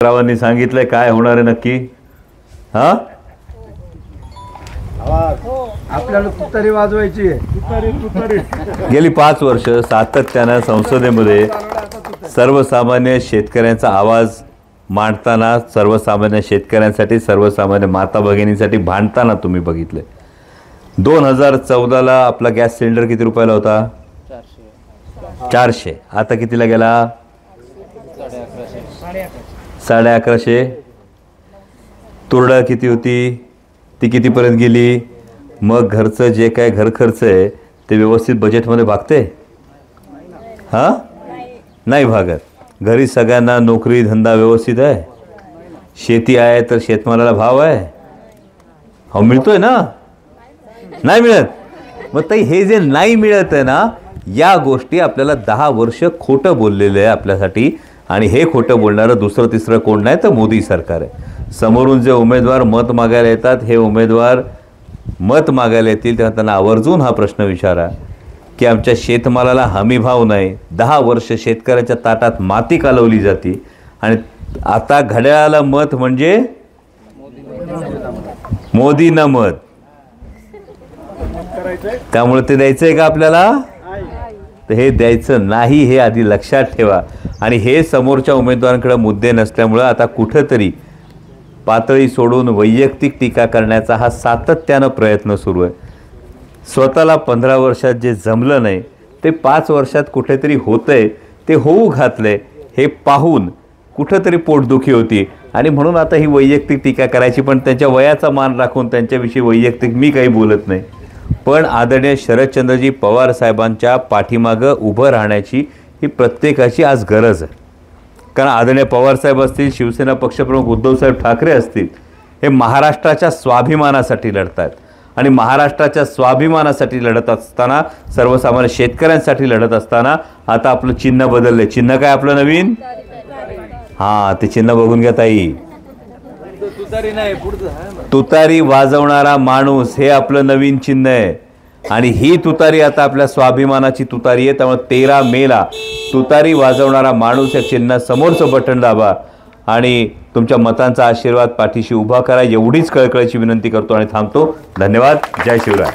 रावांनी सांगितलंय काय होणार आहे नक्की? हा, आपल्याला तुतारी वाजवायची गेली 5 वर्ष सातत्यानं संसदेमध्ये सर्वसामान्य शेतकऱ्यांचा आवाज मांडताना, सर्वसामान्य शेतकऱ्यांसाठी, सर्वसामान्य माता भगिनींसाठी भांडताना तुम्ही बघितले. 2014ला आपला गॅस सिलेंडर किती रुपयाला होता? 400. आता कितीला गेला? 1150. तुरडा किती होती? ती कितीपर्यंत गेली? मग घरचं जे काय घर खर्च आहे ते व्यवस्थित बजेटमध्ये भागते? हां, नाही भागत. घरी सगळ्यांना नोकरी धंदा व्यवस्थित आहे? शेती आहे तर शेतमालाला भाव आहे? हो, मिळतोय ना? नाही मिळत. मग ताई, हे जे नाही मिळत आहे ना, या गोष्टी आपल्याला 10 वर्ष खोटं बोललेलं आहे आपल्यासाठी. आणि हे खोटं बोलणारं दुसरं तिसरं कोण नाही तर मोदी सरकार आहे. समोरून जे उमेदवार मत मागायला येतात, हे उमेदवार मत मागायला येतील तेव्हा त्यांना आवर्जून हा प्रश्न विचारा की आमच्या शेतमालाला हमी भाव नाही. 10 वर्ष शेतकऱ्याच्या ताटात माती कालवली जाते आणि आता घड्याळाला मत म्हणजे मोदींना मत. त्यामुळे ते द्यायचं आहे का आपल्याला? तर हे द्यायचं नाही, हे आधी लक्षात ठेवा. आणि हे समोरच्या उमेदवारांकडे मुद्दे नसल्यामुळं आता कुठंतरी पातळी सोडून वैयक्तिक टीका करण्याचा हा सातत्यानं प्रयत्न सुरू आहे. स्वतःला 15 वर्षात जे जमलं नाही ते 5 वर्षात कुठेतरी होतंय, ते होऊ घातलंय हे पाहून कुठंतरी पोटदुखी होती. आणि म्हणून आता ही वैयक्तिक टीका करायची, पण त्यांच्या वयाचा मान राखून त्यांच्याविषयी वैयक्तिक मी काही बोलत नाही. पण आदरणीय शरदचंद्रजी पवार साहेबांच्या पाठीमागं उभं राहण्याची ही प्रत्येकाची आज गरज आहे. कारण आदरणीय पवारसाहेब असतील, शिवसेना पक्षप्रमुख उद्धवसाहेब ठाकरे असतील, हे महाराष्ट्राच्या स्वाभिमानासाठी लढत आहेत. आणि महाराष्ट्राच्या स्वाभिमानासाठी लढत असताना, सर्वसामान्य शेतकऱ्यांसाठी लढत असताना आता आपलं चिन्ह बदललंय. चिन्ह काय आपलं नवीन? हां, ते चिन्ह बघून घ्या ताई. तुतारी वाजवणारा माणूस हे आपलं नवीन चिन्ह आहे. आणि ही तुतारी आता आपल्या स्वाभिमानाची तुतारी आहे. त्यामुळे 13 मेला तुतारी वाजवणारा माणूस या चिन्ह समोरचं बटन दाबा आणि तुमच्या मतांचा आशीर्वाद पाठीशी उभा करा. एवढीच कळकळीची विनंती करतो आणि थांबतो. धन्यवाद. जय शिवराय.